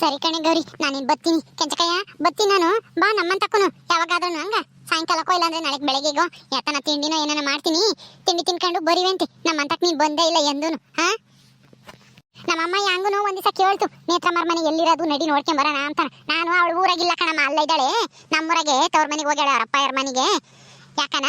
ಸರಿ ಕಣೆ ಗೌರಿ, ನಾನಿನ್ ಬತ್ತೀನಿ. ಕೆಂಚಕಯ್ಯ ಬತ್ತೀನಿ ನಾನು. ಬಾ ನಮ್ಮಂತಕ್ಕನು ಯಾವಾಗಾದ್ರೂ ಹಂಗ ಸಾಯಂಕಾಲಕ್ಕೋ ಇಲ್ಲಾಂದ್ರೆ ನಾಳೆ ಬೆಳಗ್ಗೆಗೋ ಯಾತನ ತಿಂಡಿನೋ ಏನಾನ ಮಾಡ್ತೀನಿ. ತಿಂಡಿ ತಿನ್ಕೊಂಡು ಬರಿವಂತೆ. ನಮ್ಮಂತಕ್ ನೀನ್ ಬಂದೇ ಇಲ್ಲ ಎಂದೂನು. ಹಾ, ನಮ್ಮಮ್ಮ ಹಂಗನು ಒಂದ್ ದಿವಸ ಕೇಳ್ತು, ನೇತ್ರಮ್ಮರ ಮನೆ ಎಲ್ಲಿರೋದು ನಡಿ ನೋಡ್ಕೊಂಡ್ ಬರೋಣ ಅಂತ. ನಾನು ಅವಳು ಊರಾಗಿಲ್ಲ ಕಣಮ್ಮ, ಅಲ್ಲ ಇದ್ದಾಳೆ ನಮ್ಮೂರಾಗೆ ತವ್ರ ಮನೆಗೆ ಹೋಗ್ಯಾಳ ಅವರಪ್ಪಯ್ಯರ ಮನೆಗೆ. ಯಾಕನ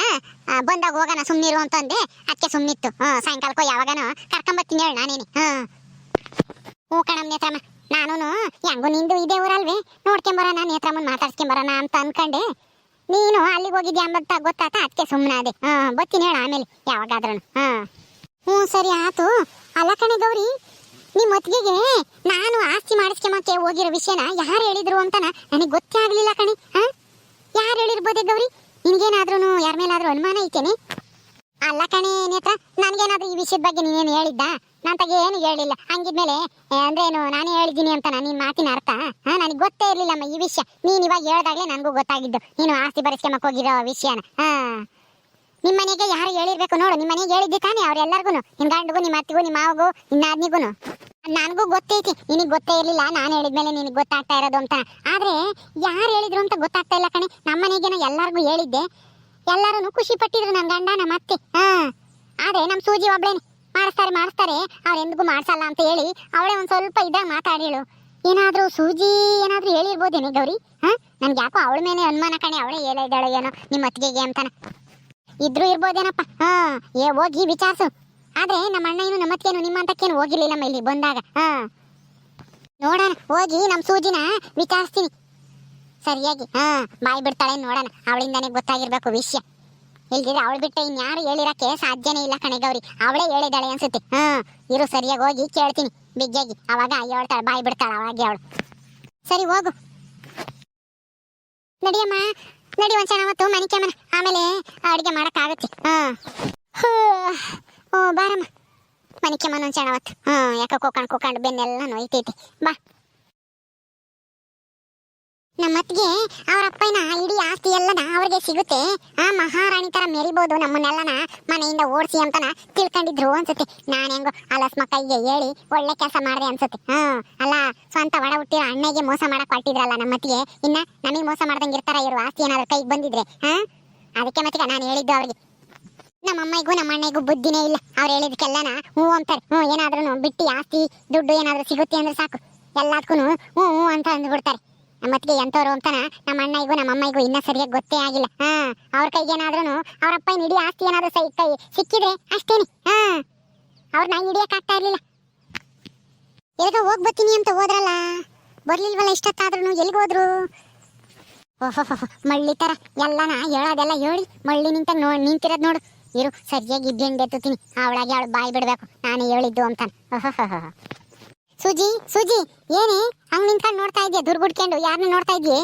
ಬಂದಾಗ ಹೋಗೋಣ ಸುಮ್ನಿರು ಅಂತಂದೆ. ಅದಕ್ಕೆ ಸುಮ್ನಿತ್ತು. ಸಾಯಂಕಾಲಕ್ಕೋ ಯಾವಾಗನೋ ಕರ್ಕೊಂಬತ್ತೀನಿ ಹೇಳಿ ನಾನೇನಿ. ಹ್ಞೂ ಕಣಮ್ ನೇತ್ರಮ್ಮ, ನಾನು ಹೆಂಗು ನಿಂದು ಇದೇ ಊರಲ್ವೇ ನೋಡ್ಕೊಂಬರೋಣ, ನೇತ್ರಮ್ಮನ್ ಮಾತಾಡ್ಸ್ಕೊಂಬರೋಣ ಅಂತ ಅನ್ಕೊಂಡೆ. ನೀನು ಅಲ್ಲಿಗೆ ಹೋಗಿದ್ಯಾ ಅಂಬಂತ ಗೊತ್ತಾತ, ಅದಕ್ಕೆ ಸುಮ್ಮನೆ ಅದೇ. ಬತ್ತೀನಿ ಹೇಳ ಆಮೇಲೆ ಯಾವಾಗಾದ್ರೂ. ಹ್ಞೂ ಸರಿ ಆತು. ಅಲ್ಲ ಕಣೆ ಗೌರಿ, ನಿಮ್ಮ ಹೊತ್ತಿಗೆಗೆ ನಾನು ಆಸ್ತಿ ಮಾಡಿಸ್ಕೊಂಬಕ್ಕೆ ಹೋಗಿರೋ ವಿಷಯನ ಯಾರು ಹೇಳಿದ್ರು ಅಂತ ನನಗೆ ಗೊತ್ತೇ ಆಗ್ಲಿಲ್ಲ ಕಣೆ. ಯಾರು ಹೇಳಿರ್ಬೋದೆ ಗೌರಿ? ನಿನ್ಗೇನಾದ್ರೂ ಯಾರ ಮೇಲಾದ್ರೂ ಅನುಮಾನ ಐತೇನೆ? ಅಲ್ಲ ಕಣೆ ನೇತ್ರ, ನನ್ಗೇನಾದ್ರೂ ಈ ವಿಷಯದ ಬಗ್ಗೆ ನೀನೇನು ಹೇಳಿದ್ದ? ನಾನು ತಗೆ ಏನು ಹೇಳಿಲ್ಲ. ಹಂಗಿದ್ಮೇಲೆ ಅಂದ್ರೇನು ನಾನೇ ಹೇಳಿದ್ದೀನಿ ಅಂತ ನಿನ್ನ ಮಾತಿನ ಅರ್ಥ? ನನಗೆ ಗೊತ್ತೇ ಇರ್ಲಿಲ್ಲಮ್ಮ ಈ ವಿಷಯ. ನೀನು ಇವಾಗ ಹೇಳ್ದಾಗ್ಲೇ ನನಗೂ ಗೊತ್ತಾಗಿದ್ದು ನೀನು ಆಸ್ತಿ ಬರೆಸ್ಕೊಂಬಕ್ಕೆ ಹೋಗಿರೋ ವಿಷಯನ. ನಿಮ್ಮ ಮನೆಗೆ ಯಾರು ಹೇಳಿರ್ಬೇಕು ನೋಡು. ನಿಮ್ಮ ಮನೆಗೆ ಹೇಳಿದ್ದೆ ತಾನೇ ಅವ್ರೆಲ್ಲರಿಗೂ, ನಿನ್ನ ಗಂಡಿಗೂ, ನಿಮ್ಮ ಅತ್ತಿಗೂ, ನಿಮ್ಮ ಮಾವಗೂ, ನಿನ್ನ ಆದ್ನಿಗೂ. ನನಗೂ ಗೊತ್ತೈತಿ, ನಿನಗೆ ಗೊತ್ತೇ ಇರಲಿಲ್ಲ. ನಾನು ಹೇಳಿದ್ಮೇಲೆ ನಿನಗೆ ಗೊತ್ತಾಗ್ತಾ ಇರೋದು ಅಂತ. ಆದ್ರೆ ಯಾರು ಹೇಳಿದ್ರು ಅಂತ ಗೊತ್ತಾಗ್ತಾ ಇಲ್ಲ ಕಣೆ. ನಮ್ಮ ಮನೆಗೇನೋ ಎಲ್ಲರಿಗೂ ಹೇಳಿದ್ದೆ, ಎಲ್ಲರೂ ಖುಷಿ ಪಟ್ಟಿದ್ರು, ನನ್ನ ಗಂಡ ನಮ್ಮ ಅತ್ತೆ. ಆದ್ರೆ ನಮ್ಮ ಸೂಜಿ ಒಬ್ಳೇನೆ ಮಾಡಿಸ್ತಾರೆ ಅವ್ರು ಎಂದಿಗೂ ಮಾಡ್ಸಲ್ಲ ಅಂತ ಹೇಳಿ ಅವಳೇ ಒಂದ್ ಸ್ವಲ್ಪ ಇದ್ದಾಗ ಮಾತಾಡಿಳು. ಏನಾದ್ರೂ ಸೂಜಿ ಏನಾದ್ರೂ ಹೇಳಿರ್ಬೋದೇನೆ ಗೌರಿ? ನನ್ಗೆ ಯಾಕೋ ಅವಳ ಮೇಲೆ ಅನುಮಾನ ಕಣೆ. ಅವಳೇ ಹೇಳಿದ್ದಾಳೆ ಏನೋ ನಿಮ್ಮ ಅತ್ತಿಗೆಗೆ ಅಂತಾನ. ಇದ್ರೂ ಇರ್ಬೋದೇನಪ್ಪ. ಹೋಗಿ ವಿಚಾರಿಸು. ಆದ್ರೆ ನಮ್ಮ ಅಣ್ಣ ಏನು ನಮ್ಮ ಅತ್ತಿಗೇನು ನಿಮ್ಮ ಅಂತಕ್ಕೇನು ಹೋಗಿರ್ಲಿಲ್ಲಮ್ಮ ಇಲ್ಲಿ ಬಂದಾಗ. ನೋಡೋಣ, ಹೋಗಿ ನಮ್ಮ ಸೂಜಿನ ವಿಚಾರಿಸ್ತೀನಿ ಸರಿಯಾಗಿ. ಬಾಯ್ ಬಿಡ್ತಾಳೆ ನೋಡೋಣ. ಅವಳಿಂದಾನೇ ಗೊತ್ತಾಗಿರ್ಬೇಕು ವಿಷಯ. ಇಲ್ದಿದ್ರೆ ಅವಳು ಬಿಟ್ಟೆ ಇನ್ಯಾರು ಹೇಳಿರಕ್ಕೆ ಸಾಧ್ಯನೇ ಇಲ್ಲ ಕಣೆ ಗೌರಿ. ಅವಳೇ ಹೇಳಿದಾಳೆ ಅನ್ಸುತ್ತೆ. ಇರು, ಸರಿಯಾಗಿ ಹೋಗಿ ಕೇಳ್ತೀನಿ ಬಿಗ್ಗಾಗಿ. ಅವಾಗ ಹೇಳ್ತಾಳೆ, ಬಾಯ್ ಬಿಡ್ತಾಳೆ ಅವಾಗೆ ಅವಳು. ಸರಿ ಹೋಗು, ನಡಿಯಮ್ಮ ನಡಿ. ಒಂದ್ ಸಣ್ಣ ಹೊತ್ತು ಮನಿಕೆ ಮನ, ಆಮೇಲೆ ಅಡುಗೆ ಮಾಡಕ್ಕಾಗತ್ತೆ. ಬಾರಮ್ಮ ಮನಿಕೆ ಮನ ಒಂದ್ ಸಣ್ಣ ಹೊತ್ತು. ಯಾಕೆ ಕೂಕೊಂಡು ಬೆನ್ನೆಲ್ಲ ನೋಯ್ತೈತಿ. ಬಾ. ನಮ್ಮತ್ತಿಗೆ ಅವ್ರ ಅಪ್ಪನ ಇಡೀ ಆಸ್ತಿ ಎಲ್ಲನ ಅವ್ರಿಗೆ ಸಿಗುತ್ತೆ. ಮಹಾರಾಣಿ ತರ ಮೆರಿಬೋದು ನಮ್ಮನ್ನೆಲ್ಲನ ಮನೆಯಿಂದ ಓಡಿಸಿ ಅಂತನ ತಿಳ್ಕೊಂಡಿದ್ರು ಅನ್ಸುತ್ತೆ. ನಾನು ಹೆಂಗೋ ಅಲಸ್ ಮಕ್ಕಳಿಗೆ ಹೇಳಿ ಒಳ್ಳೆ ಕೆಲಸ ಮಾಡಿದೆ ಅನ್ಸುತ್ತೆ. ಅಲ್ಲ, ಸ್ವಂತ ಒಡ ಹುಟ್ಟಿರೋ ಅಣ್ಣಗೆ ಮೋಸ ಮಾಡಕ್ ಹೊಟ್ಟಿದ್ರಲ್ಲ ನಮ್ಮತ್ತಿಗೆ, ಇನ್ನ ನಮಗೆ ಮೋಸ ಮಾಡ್ದಂಗೆ ಇರ್ತಾರ ಇವರು ಆಸ್ತಿ ಏನಾದ್ರು ಕೈಗೆ ಬಂದಿದ್ರೆ. ಅದಕ್ಕೆ ಮತ್ತಿಗೆ ನಾನು ಹೇಳಿದ್ದು ಅವ್ರಿಗೆ. ನಮ್ಮ ಅಮ್ಮಗೂ ನಮ್ಮ ಅಣ್ಣಗೂ ಬುದ್ಧಿನೇ ಇಲ್ಲ. ಅವ್ರು ಹೇಳಿದಕ್ಕೆಲ್ಲನ ಹ್ಞೂ ಅಂತಾರೆ. ಏನಾದ್ರೂ ಬಿಟ್ಟು ಆಸ್ತಿ ದುಡ್ಡು ಏನಾದ್ರು ಸಿಗುತ್ತೆ ಅಂದ್ರೆ ಸಾಕು, ಎಲ್ಲದಕ್ಕೂ ಹ್ಞೂ ಅಂತ ಅಂದ್ಬಿಡ್ತಾರೆ. ನಮ್ಮತ್ತಿಗೆ ಎಂತವ್ರು ಅಂತಾನ ನಮ್ಮ ಅಣ್ಣಗೂ ನಮ್ಮ ಅಮ್ಮಗೂ ಇನ್ನ ಸರಿಯಾಗಿ ಗೊತ್ತೇ ಆಗಿಲ್ಲ. ಅವ್ರ ಕೈಗೇನಾದ್ರೂ ಅವ್ರ ಅಪ್ಪ ಹಿಡಿ ಆಸ್ತಿ ಏನಾದ್ರು ಕೈ ಸಿಕ್ಕಿದ್ರೆ ಅಷ್ಟೇನೆ. ಅವ್ರನ್ನ ಹಿಡಿಯಕ್ ಆಗ್ತಾ ಇರ್ಲಿಲ್ಲ. ಎಲ್ಗ ಹೋಗ್ಬತ್ತೀನಿ ಅಂತ ಹೋದ್ರಲ್ಲ, ಬರ್ಲಿಲ್ವಲ್ಲ ಇಷ್ಟತ್ತಾದ್ರೂ. ಎಲ್ಗ ಹೋದ್ರು? ಓಹೋ, ಮಳ್ಳಿ ತರ ಎಲ್ಲನ ಹೇಳೋದೆಲ್ಲ ಹೇಳಿ ಮಳ್ಳಿ ನಿಂತಿರೋದ್ ನೋಡು. ಇರು, ಸರಿಯಾಗಿ ಬೆಂಡೆತ್ತೀನಿ. ಅವಳಾಗಿ ಅವಳು ಬಾಯಿ ಬಿಡ್ಬೇಕು ನಾನೇ ಹೇಳಿದ್ದು ಅಂತಾನೆ. ಸುಜಿ ಏನೇ ಹಂಗ್ ನಿಂತ್ಕೊಂಡು ನೋಡ್ತಾ ಇದ್ದೆ? ದುರ್ಗುಡ್ಕೊಂಡು ಯಾರನ್ನ ನೋಡ್ತಾ ಇದ್ಯೆ?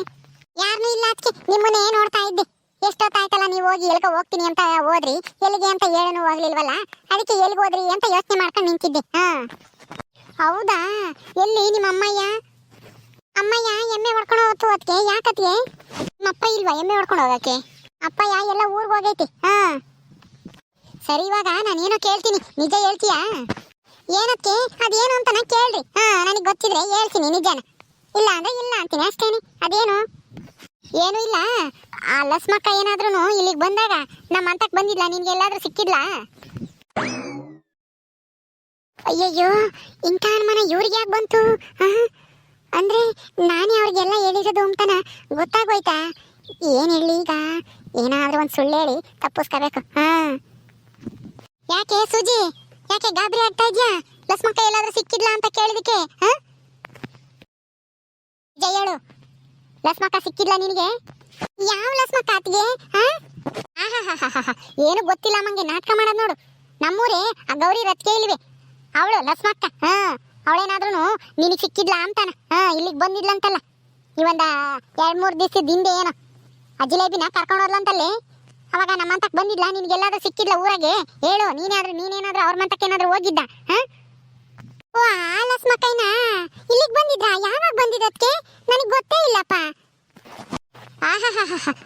ಯಾರನ್ನೂ ಇಲ್ಲ ಅದಕ್ಕೆ ನಿಮ್ಮನ್ನೇ ನೋಡ್ತಾ ಇದ್ದೆ. ಎಷ್ಟೊತ್ತಾಯ್ತಲ್ಲ ನೀವು ಹೋಗಿ ಎಲ್ಗ ಹೋಗ್ತೀನಿ ಅಂತ ಹೋದ್ರಿ, ಎಲ್ಲಿಗೆ ಅಂತ ಹೇಳನು ಹೋಗ್ಲಿಲ್ವಲ್ಲ, ಅದಕ್ಕೆ ಎಲ್ಗ ಹೋದ್ರಿ ಅಂತ ಯೋಚನೆ ಮಾಡ್ಕೊಂಡು ನಿಂತಿದ್ದೆ. ಹೌದಾ? ಎಲ್ಲಿ ನಿಮ್ಮ ಅಮ್ಮಯ್ಯ ಎಮ್ಮೆ ಹೊಡ್ಕೊಂಡು ಹೋಗ್ತು ಅದಕ್ಕೆ? ಯಾಕತ್ಗೆ ನಿಮ್ಮಪ್ಪ ಇಲ್ವಾ ಎಮ್ಮೆ ಹೊಡ್ಕೊಂಡು ಹೋಗಕ್ಕೆ? ಅಪ್ಪಯ್ಯ ಎಲ್ಲ ಊರ್ಗ್ ಹೋಗೈತಿ. ಸರಿ, ಇವಾಗ ನಾನೇನೋ ಕೇಳ್ತೀನಿ, ನಿಜ ಹೇಳ್ತೀಯಾ? ಏನಕ್ಕೆ? ಅದೇನು ಅಂತ ಕೇಳ್ರಿ. ನನಗೆ ಗೊತ್ತಿದ್ರೆ ಹೇಳ್ತೀನಿ ನಿಜನ, ಇಲ್ಲ ಅಂದ್ರೆ ಇಲ್ಲ ಅಂತೀನಿ ಅಷ್ಟೇನೆ. ಅದೇನು? ಏನು ಇಲ್ಲ. ಆ ಲಸ್ಮಕ್ಕ ಏನಾದ್ರೂ ಇಲ್ಲಿಗೆ ಬಂದಾಗ ನಮ್ಮ ಅಂತಕ್ ಬಂದಿದ್ಲಾ? ನಿನ್ಗೆಲ್ಲಾದ್ರೂ ಸಿಕ್ಕಿದ್ಲಾ? ಅಯ್ಯಯ್ಯೋ, ಇಂಥ ಅನುಮಾನ ಇವ್ರಿಗೆ ಯಾಕೆ ಬಂತು? ಅಂದ್ರೆ ನಾನೇ ಅವ್ರಿಗೆಲ್ಲ ಹೇಳಿರೋದು ಅಂತನ ಗೊತ್ತಾಗೋಯ್ತಾ? ಏನ್ ಹೇಳಿ ಈಗ? ಏನಾದ್ರೂ ಒಂದ್ ಸುಳ್ಳು ಹೇಳಿ ತಪ್ಪಿಸ್ಕೋಬೇಕು. ಯಾಕೆ ಸುಜಿ, ಯಾಕೆ ಗಾಬರಿ ಆಗ್ತಾ ಇದ್ಯಾ? ಲಸ್ಮಕ್ಕ ಎಲ್ಲಾದ್ರೂ ಸಿಕ್ಕಿದ್ಲಾ ಅಂತ ಕೇಳಿದಕ್ಕೆ ಹೇಳು. ಲಸ್ಮಕ್ಕ ಸಿಕ್ಕಿದ್ಲಾ ನಿನಗೆ? ಯಾವ ಲಸ್ಮಕ್ಕ ಅತ್ತಿಗೆ? ಏನು ಗೊತ್ತಿಲ್ಲ ಮಂಗೆ ನಾಟಕ ಮಾಡೋದು ನೋಡು. ನಮ್ಮೂರೇ ಆ ಗೌರಿ ರತ್ಕೆ ಇಲ್ವೇ, ಅವಳು ಲಸ್ಮಕ್ಕ. ಅವಳೇನಾದ್ರೂ ನಿನಗೆ ಸಿಕ್ಕಿದ್ಲಾ ಅಂತಾನ ಇಲ್ಲಿಗೆ ಬಂದಿದ್ಲಂತಲ್ಲ. ಈ ಒಂದ 2-3 ದಿವಸದ ಹಿಂದೆ ಏನೋ ಆ ಜಿಲೇಬಿನ ಕರ್ಕೊಂಡೋದ್ಲಂತಲ್ಲೇ. ಅವಾಗ ನಮ್ಮ ಅಂತಕ್ ಬಂದಿದ್ಲಾ? ನಿನ್ಗೆಲ್ಲಾದ್ರೂ ಸಿಕ್ಕಿದ್ಲ ಊರಾಗೆ? ಹೇಳು. ನೀನೇನಾದ್ರೂ ಅವ್ರ ಮಂತಕ್ಕೆ ಏನಾದ್ರೂ ಹೋಗಿದ್ದ? ಓ, ಆ ಲಸ್ಮಕ್ಕಯ್ಯನ ಇಲ್ಲಿಗೆ ಬಂದಿದ್ರಾ? ಯಾವಾಗ ಬಂದಿದ್ದಕ್ಕೆ? ನನಗೆ ಗೊತ್ತೇ ಇಲ್ಲಪ್ಪ.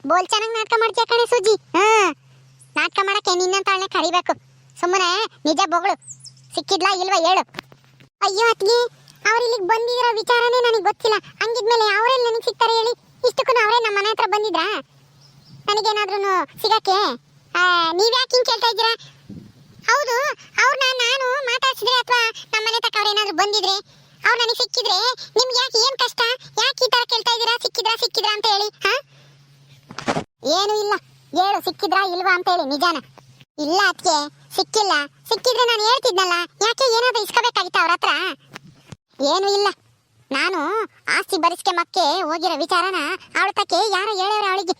ಬೋಲ್ ಚೆನ್ನಾಗಿ ನಾಟಕ ಮಾಡ್ತೀಯ ಕಣೆ ಸುಜಿ. ನಾಟಕ ಮಾಡಕ್ಕೆ ನಿನ್ನಂತಾಳನೆ ಕರಿಬೇಕು. ಸುಮ್ಮನೆ ನಿಜ ಬೊಗಳು. ಸಿಕ್ಕಿದ್ಲಾ ಇಲ್ವಾ ಹೇಳು. ಅಯ್ಯೋ ಅತ್ಗೆ, ಅವ್ರು ಇಲ್ಲಿಗೆ ಬಂದಿರೋ ವಿಚಾರನೇ ನನಗೆ ಗೊತ್ತಿಲ್ಲ. ಹಂಗಿದ್ಮೇಲೆ ಅವರೆಲ್ಲ ನನಗೆ ಸಿಗ್ತಾರೆ ಹೇಳಿ? ಇಷ್ಟಕ್ಕೂ ಅವರೇ ನಮ್ಮ ಮನೆ ಹತ್ರ ಬಂದಿದ್ರಾ ನನಗೇನಾದ್ರೂ ಸಿಗಕ್ಕೆ? ನೀವ್ಯಾಕೆ ಹಿಂಗೆ ಕೇಳ್ತಾ ಇದ್ದೀರಾ? ಹೌದು, ಅವ್ರನ್ನ ನಾನು ಮಾತಾಡ್ಸಿದ್ರೆ ಅಥವಾ ನಮ್ಮ ಮನೆ ತಕ್ಕ ಅವ್ರು ಏನಾದ್ರು ಬಂದಿದ್ರೆ ಅವ್ರು ನನಗೆ ಸಿಕ್ಕಿದ್ರೆ ನಿಮ್ಗೆ ಯಾಕೆ ಏನ್ ಕಷ್ಟ? ಯಾಕೆ ಈ ತರ ಕೇಳ್ತಾ ಇದ್ದೀರಾ? ಸಿಕ್ಕಿದ್ರಾ ಅಂತ ಹೇಳಿ. ಏನು ಇಲ್ಲ, ಹೇಳು ಸಿಕ್ಕಿದ್ರಾ ಇಲ್ವಾ ಅಂತ ಹೇಳಿ. ನಿಜಾನ? ಇಲ್ಲ ಅದಕ್ಕೆ ಸಿಕ್ಕಿಲ್ಲ. ಸಿಕ್ಕಿದ್ರೆ ನಾನು ಹೇಳ್ತಿದ್ನಲ್ಲ. ಯಾಕೆ ಏನಾದ್ರು ಇಸ್ಕೋಬೇಕಾಗಿತ್ತ ಅವ್ರ ಹತ್ರ? ಏನು ಇಲ್ಲ, ನಾನು ಆಸ್ತಿ ಬರಿಸ್ಕೆ ಮಕ್ಕೆ ಹೋಗಿರೋ ವಿಚಾರನ ಅವಳ ತಕ್ಕೆ ಯಾರು ಹೇಳವ್ರೆ ಅವಳಿಗೆ.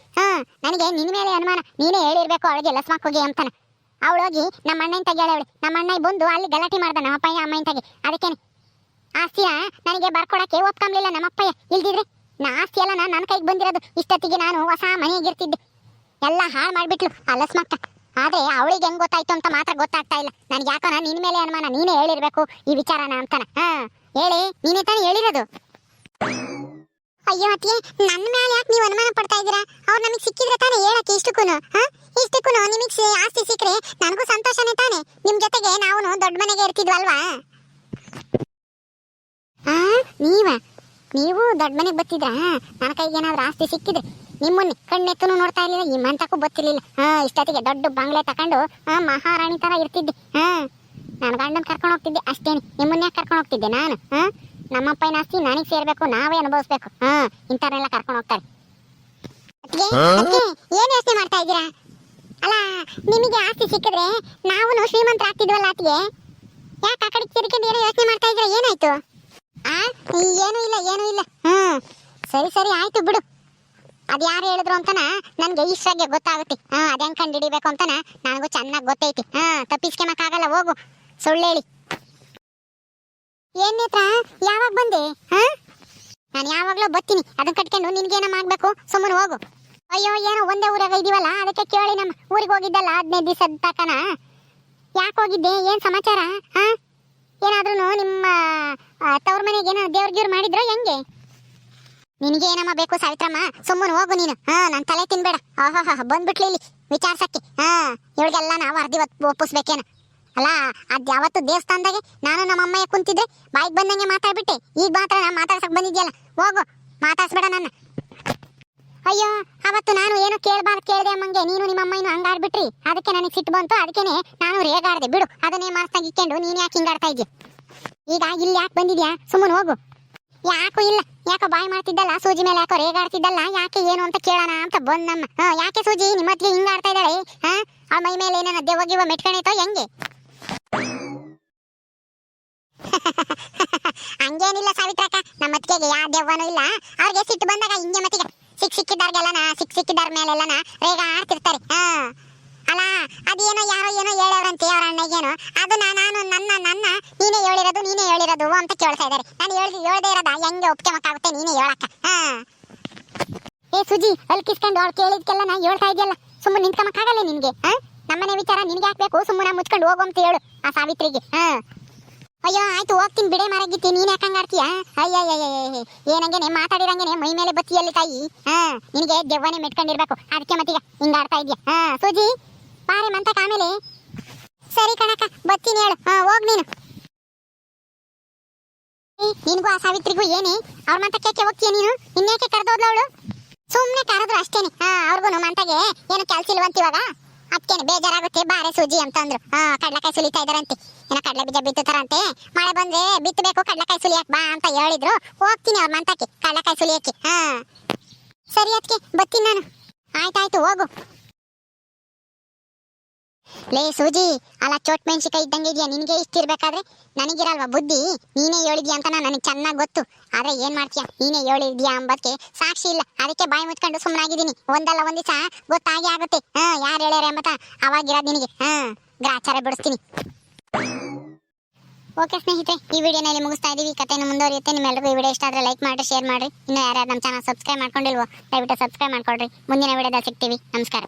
ನನಗೆ ನಿನ್ ಮೇಲೆ ಅನುಮಾನ, ನೀನೇ ಹೇಳಿರ್ಬೇಕು ಅವಳಿಗೆ ಲಸ್ಮಾಕ್ ಹೋಗಿ ಅಂತಾನ. ಅವಳೋಗಿ ನಮ್ಮ ಅಣ್ಣನ ತಗೆ ಹೇಳವಳೆ. ನಮ್ಮ ಅಣ್ಣ ಬಂದು ಅಲ್ಲಿ ಗಲಾಟೆ ಮಾಡ್ದ ನಮ್ಮ ಅಪ್ಪಯ್ಯ ಅಮ್ಮನ ತಗೆ. ಅದಕ್ಕೇನೆ ಆಸ್ತಿಯ ನನಗೆ ಬರ್ಕೊಡಕ್ಕೆ ಒಪ್ಕೊಂಬ್ಲಿಲ್ಲ ನಮ್ಮ ಅಪ್ಪಯ್ಯ. ಇಲ್ದಿದ್ರೆ ಆಸ್ತಿ ಎಲ್ಲ ನನ್ನ ಕೈಗೆ ಬಂದಿರೋದು. ಇಷ್ಟೊತ್ತಿಗೆ ನಾನು ಹೊಸ ಮನೆಯಾಗಿರ್ತಿದ್ದೆ. ಎಲ್ಲ ಹಾಳು ಮಾಡ್ಬಿಟ್ಲು ಆ ಲಸ್ಮಕ್ಕ. ಆದ್ರೆ ಅವಳಿಗೆ ಹೆಂಗ್ ಗೊತ್ತಾಯ್ತು ಅಂತ ಮಾತ್ರ ಗೊತ್ತಾಗ್ತಾ ಇಲ್ಲ. ನನ್ಗೆ ಯಾಕೋ ನಿನ್ ಮೇಲೆ ಅನುಮಾನ, ನೀನೇ ಹೇಳಿರ್ಬೇಕು ಈ ವಿಚಾರನ ಅಂತಾನ. ಹೇಳಿ, ನೀನೇ ತಾನೇ ಹೇಳಿರೋದು. ಅಯ್ಯೋ ಅತ್ತಿಗೆ, ನನ್ನ ಮೇಲೆ ಯಾಕೆ ನೀವು ಅನುಮಾನ ಪಡ್ತಾ ಇದ್ದೀರಾ? ಅವ್ರು ನಮಗೆ ಸಿಕ್ಕಿದ್ರೆ ತಾನೇ ಹೇಳಕ್ಕೆ. ಇಷ್ಟಕ್ಕೂ ನಿಮಗೆ ಆಸ್ತಿ ಸಿಕ್ಕರೆ ನನಗೂ ಸಂತೋಷನೇ ತಾನೆ. ನಿಮ್ ಜೊತೆಗೆ ನಾವು ದೊಡ್ಡ ಮನೆಗೆ ಇರ್ತಿದ್ವಲ್ವಾ? ನೀವು ದೊಡ್ಡ ಮನೆಗೆ ಬರ್ತಿದ್ರಾ? ನನ್ನ ಕೈಗೆ ಏನಾದ್ರು ಆಸ್ತಿ ಸಿಕ್ಕಿದ್ರೆ ನಿಮ್ಮನ್ನೇ ಕಣ್ಣೆತ್ತೂ ನೋಡ್ತಾ ಇರ್ಲಿಲ್ಲ, ಈ ಮಂತಕ್ಕೂ ಗೊತ್ತಿರ್ಲಿಲ್ಲ. ಇಷ್ಟೊತ್ತಿಗೆ ದೊಡ್ಡ ಬಂಗ್ಲೆ ತಕೊಂಡು ಮಹಾರಾಣಿ ತರ ಇರ್ತಿದ್ದೆ. ನಾನು ಗಂಡನ್ ಕರ್ಕೊಂಡು ಹೋಗ್ತಿದ್ದೆ ಅಷ್ಟೇನೆ. ನಿಮ್ಮನ್ನೇ ಕರ್ಕೊಂಡು ಹೋಗ್ತಿದ್ದೆ ನಾನು. ನಮ್ಮಪ್ಪನ ಆಸ್ತಿ ನನಗೆ ಸೇರ್ಬೇಕು, ನಾವೇ ಅನುಭವಿಸ್ಬೇಕು. ಇಂಥವ್ರನ್ನೆಲ್ಲ ಕರ್ಕೊಂಡು ಹೋಗ್ತಾರೆ. ಏನ್ ಯೋಚನೆ ಮಾಡ್ತಾ ಇದ್ದೀರಾ? ಅಲ್ಲ, ನಿಮಗೆ ಆಸ್ತಿ ಸಿಕ್ಕಿದ್ರೆ ನಾವು ಶ್ರೀಮಂತರ ಆಗ್ತಿದ್ವಲ್ಲ ಅತ್ತಿಗೆ. ಯಾಕೆ ಆ ಕಡೆ ತಿರ್ಕೊಂಡು ಏನೋ ಯೋಚನೆ ಮಾಡ್ತಾ ಇದ್ದೀರಾ? ಏನಾಯ್ತು? ಏನೂ ಇಲ್ಲ. ಸರಿ ಆಯ್ತು ಬಿಡು. ಅದ್ ಯಾರು ಹೇಳಿದ್ರು ಅಂತನ ನನ್ಗೆ ಇಷ್ಟಾಗೆ ಗೊತ್ತಾಗುತ್ತೆ. ಅದ್ ಹೆಂಗ್ ಕಂಡು ಹಿಡಿಬೇಕು ಅಂತನ ನನಗೂ ಚೆನ್ನಾಗಿ ಗೊತ್ತೈತಿ. ತಪ್ಪಿಸ್ಕೊಳಕ್ಕಾಗಲ್ಲ, ಹೋಗು ಸುಳ್ಳು ಹೇಳಿ. ಏನ್ ನೇತ್ರ, ಯಾವಾಗ ಬಂದೆ? ನಾನು ಯಾವಾಗ್ಲೂ ಬರ್ತೀನಿ. ಅದನ್ನ ಕಟ್ಕೊಂಡು ನಿನ್ಗೇನ ಮಾಡ್ಬೇಕು? ಸುಮ್ಮನೆ ಹೋಗು. ಅಯ್ಯೋ, ಏನೋ ಒಂದೇ ಊರಾಗ ಇದೀವಲ್ಲ, ಅದಕ್ಕೆ ಕೇಳಿ. ನಮ್ಮ ಊರಿಗೆ ಹೋಗಿದ್ದಲ್ಲ 15 ದಿವಸದ ತಕನ. ಯಾಕೆ ಹೋಗಿದ್ದೆ? ಏನ್ ಸಮಾಚಾರ? ಏನಾದ್ರೂ ನಿಮ್ಮ ತವ್ರ ಮನೆಗೆ ಏನೋ ದೇವ್ರ ಮಾಡಿದ್ರು ಹೆಂಗೆ? ನಿನಗೆ ಏನಮ್ಮ ಬೇಕು ಸಾವಿತ್ರಮ್ಮ? ಸುಮ್ಮನೆ ಹೋಗು ನೀನು. ನನ್ ತಲೆ ತಿನ್ಬೇಡ. ಬಂದ್ಬಿಟ್ಲಿ ಇಲ್ಲಿ ವಿಚಾರ್ಸಕ್ಕೆ. ಇವಳಿಗೆಲ್ಲ ನಾವು ಅರ್ಧಿ ಒಪ್ಪಿಸ್ಬೇಕೇನ? ಅಲ್ಲ, ಅದ್ ಯಾವತ್ತು ದೇವಸ್ಥಾನದಾಗೆ ನಾನು ನಮ್ಮ ಅಮ್ಮಯ್ಯ ಕುಂತಿದ್ರೆ ಬಾಯಿಗೆ ಬಂದಂಗೆ ಮಾತಾಡ್ಬಿಟ್ಟೆ. ಈಗ ಮಾತ್ರ ನಾ ಮಾತಾಡ್ಸಕ್ ಬಂದಿದ್ಯಲ್ಲ, ಹೋಗು, ಮಾತಾಡ್ಸ್ಬೇಡ ನನ್ನ. ಅಯ್ಯೋ, ಅವತ್ತು ನಾನು ಏನು ಕೇಳ್ದೆ ಅಮ್ಮಂಗೆ. ನೀನು ನಿಮ್ಮ ಅಮ್ಮಯ್ಯನು ಹಂಗಾಡ್ಬಿಟ್ರಿ. ಅದಕ್ಕೆ ನನಗೆ ಸಿಟ್ಟು ಬಂತು. ಅದಕ್ಕೇನೆ ನಾನು ರೇಗಾಡ್ದೆ. ಬಿಡು, ಅದನ್ನೇ ಮಾರ್ಸ್ತಾಗ ಇಕ್ಕೊಂಡು ನೀನ್ ಯಾಕೆ ಹಿಂಗಾಡ್ತಾ ಇದ್ಯಾ? ಈಗ ಇಲ್ಲಿ ಯಾಕೆ ಬಂದಿದ್ಯಾ? ಸುಮ್ಮನೆ ಹೋಗು. ಯಾಕೂ ಇಲ್ಲ, ಯಾಕೋ ಬಾಯಿ ಮಾಡ್ತಿದ್ದಲ್ಲ ಸೂಜಿ ಮೇಲೆ, ಯಾಕೋ ರೇಗಾಡ್ತಿದ್ದಲ್ಲ. ಯಾಕೆ ಏನು ಅಂತ ಕೇಳೋಣ ಅಂತ ಬಂದಮ್ಮ. ಯಾಕೆ ಸೂಜಿ ನಿಮ್ಮತ್ತಿಗೆ ಹಿಂಗಾಡ್ತಾ ಇದ್ದಾಳೆ? ಆ ಮೈ ಮೇಲೆ ಏನೇನ ದೆವ್ವಗಿವ ಮೆಟ್ಕಣೈತೋ ಹೆಂಗೆ? ಹಂಗೇನಿಲ್ಲ ಸಾವಿತ್ರಕ್ಕ, ನಮ್ಮತ್ತಿಗೆ ಯಾವ ದೆವ್ವನೂ ಇಲ್ಲ. ಅವ್ರಿಗೆ ಸಿಟ್ಟು ಬಂದಾಗ ಹಿಂಗೆ ಮತ್ತಿಗೆ ಸಿಕ್ಕಿದ್ದಾರ್ಗೆಲ್ಲನ ಸಿಕ್ಕಿದ್ದಾರ ಮೇಲೆಲ್ಲನ ರೇಗ ಆಡ್ತಿರ್ತಾರೆ. ಅಲ್ಲ, ಅದೇನೋ ಯಾರೋ ಏನೋ ಹೇಳವ್ರಂತೆ ಅವ್ರ ಅಣ್ಣಗೇನೋ. ಅದು ನಾನು ನನ್ನ ನೀನೇ ಹೇಳಿರೋದು ಅಂತ ಕೇಳ್ತಾ ಇದ್ದಾರೆ. ನಾನು ಹೇಳ್ದೆ ಇರೋದ ಹೆಂಗೆ ಒಪ್ಕೊಂಬಕ್ಕಾಗುತ್ತೆ? ನೀನೇ ಹೇಳಕ್ಕ. ಏ ಸುಜಿ, ಅಲ್ಲಿ ಕಿಸ್ಕೊಂಡು ಅವ್ಳು ಕೇಳಿದ್ಕೆಲ್ಲ ನಾ ಹೇಳ್ತಾ ಇದೆಯಲ್ಲ, ಸುಮ್ಮನೆ ನಿಂತ್ಕೊಂಬಕ್ಕಾಗಲ್ಲ ನಿನ್ಗೆ? ನಮ್ಮನೆ ವಿಚಾರ ನಿನ್ಗೆ ಹಾಕ್ಬೇಕು? ಸುಮ್ಮನೆ ಮುಚ್ಕೊಂಡು ಹೋಗು ಅಂತ ಹೇಳು ಆ ಸಾವಿತ್ರಿಗೆ. ಅಯ್ಯೋ ಆಯ್ತು, ಹೋಗ್ತೀನಿ ಬಿಡೆ ಮರಗಿತ್ತಿ. ನೀನ್ ಯಾಕೆ ಹಂಗಾಡ್ತೀಯ? ಅಯ್ಯಯ್ಯ, ಏನಂಗೇನೆ ಮಾತಾಡಿರಂಗೇನೆ ಮೈ ಮೇಲೆ ಬತ್ತಿಯಲ್ಲಿ ತಾಯಿ. ನಿನಗೆ ದೆವ್ವನೇ ಮೆಟ್ಕೊಂಡಿರ್ಬೇಕು. ಅದಕ್ಕೆ ಮತ್ತೀಗ ಹಿಂಗಾಡ್ತಾ ಇದ್ಯಾ? ಸೂಜಿ ಬಾರೆ ಮಂತಕ. ಆಮೇಲೆ ಸರಿ ಕಣಕ್ಕ, ಬತ್ತೀನಿ ಹೇಳು. ಹೋಗ್ ನೀನು. ನಿನ್ಗೂ ಆ ಸಾವಿತ್ರಿಗೂ ಏನೇ ಅವ್ರ ಮಂತಕ್ಕೆ ಹೋಗ್ತೀಯ ನೀನು? ಇನ್ನೇಕೆ ಕರೆದೋದ್ಲ ಅವಳು? ಸುಮ್ನೆ ಕರೆದ್ರು ಅಷ್ಟೇನೆ. ಅವ್ರಿಗೂ ಮಂತಗೆ ಏನು ಕೆಲ್ಸ ಇಲ್ವಂತ ಇವಾಗ. ಅದಕ್ಕೇನೆ ಬೇಜಾರಾಗುತ್ತೆ. ಬಾರೆ ಸೂಜಿ ಅಂತಂದ್ರು. ಕಡ್ಲೆಕಾಯಿ ಸುಲಿತಾ ಇದಾರಂತೆ. ಏನೋ ಕಡ್ಲೆ ಬೀಜ ಬಿತ್ತುತ್ತಾರಂತೆ. ಮಳೆ ಬಂದ್ರೆ ಬಿತ್ತಬೇಕು, ಕಡ್ಲೆಕಾಯಿ ಸುಲಿಯಕ್ ಬಾ ಅಂತ ಹೇಳಿದ್ರು. ಹೋಗ್ತೀನಿ ಅವ್ರ ಮಂತಕ್ಕೆ ಕಡ್ಲೆಕಾಯಿ ಸುಲಿಯಕ್ಕೆ. ಸರಿ ಅದಕ್ಕೆ ಬತ್ತೀನಿ ನಾನು. ಆಯ್ತಾಯ್ತು, ಹೋಗು. ಲೇ ಸೂಜಿ, ಅಲ್ಲ ಚೋಟ್ ಮೆಣಸಿಕಾಯಿ ಇದ್ದಂಗೆ ಇದೆಯಾ? ನಿನಗೆ ಇಷ್ಟಿರ್ಬೇಕಾದ್ರೆ ನನಗಿರಲ್ವಾ ಬುದ್ಧಿ? ನೀನೇ ಹೇಳಿದ್ಯಾ ಅಂತ ನನಗೆ ಚೆನ್ನಾಗಿ ಗೊತ್ತು. ಆದ್ರೆ ಏನ್ ಮಾಡ್ತೀಯಾ? ನೀನೇ ಹೇಳಿದ್ಯಾ ಅಂಬಕ್ಕೆ ಸಾಕ್ಷಿ ಇಲ್ಲ. ಅದಕ್ಕೆ ಬಾಯಿ ಮುಚ್ಕೊಂಡು ಸುಮ್ಮನಾಗಿದ್ದೀನಿ. ಒಂದಲ್ಲ ಒಂದ್ ದಿವಸ ಗೊತ್ತಾಗಿ ಆಗುತ್ತೆ. ಯಾರು ಹೇಳ್ಯಾರ ಎಂಬತ್ತ ಅವಾಗಿರೋದು ನಿನಗೆ. ಗ್ರಾಚಾರ ಬಿಡಿಸ್ತೀನಿ. ಓಕೆ ಸ್ನೇಹಿತರೆ, ಈ ವಿಡಿಯೋನ ಇಲ್ಲಿ ಮುಗಿಸ್ತಾ ಇದೀವಿ. ಕಥೆಯನ್ನು ಮುಂದುವರಿಯುತ್ತೆ. ನಿಮ್ಮೆಲ್ಲರಿಗೂ ಈ ವಿಡಿಯೋ ಇಷ್ಟ ಆದ್ರೆ ಲೈಕ್ ಮಾಡಿ, ಶೇರ್ ಮಾಡಿ. ಇನ್ನು ಯಾರ್ಯಾರು ನಮ್ಮ ಚಾನಲ್ ಸಬ್ಸ್ಕ್ರೈಬ್ ಮಾಡ್ಕೊಂಡಿಲ್ವೋ ದಯವಿಟ್ಟು ಸಬ್ಸ್ಕ್ರೈಬ್ ಮಾಡ್ಕೊಳ್ರಿ. ಮುಂದಿನ ವಿಡಿಯೋದಲ್ಲಿ ಸಿಗ್ತೀವಿ. ನಮಸ್ಕಾರ.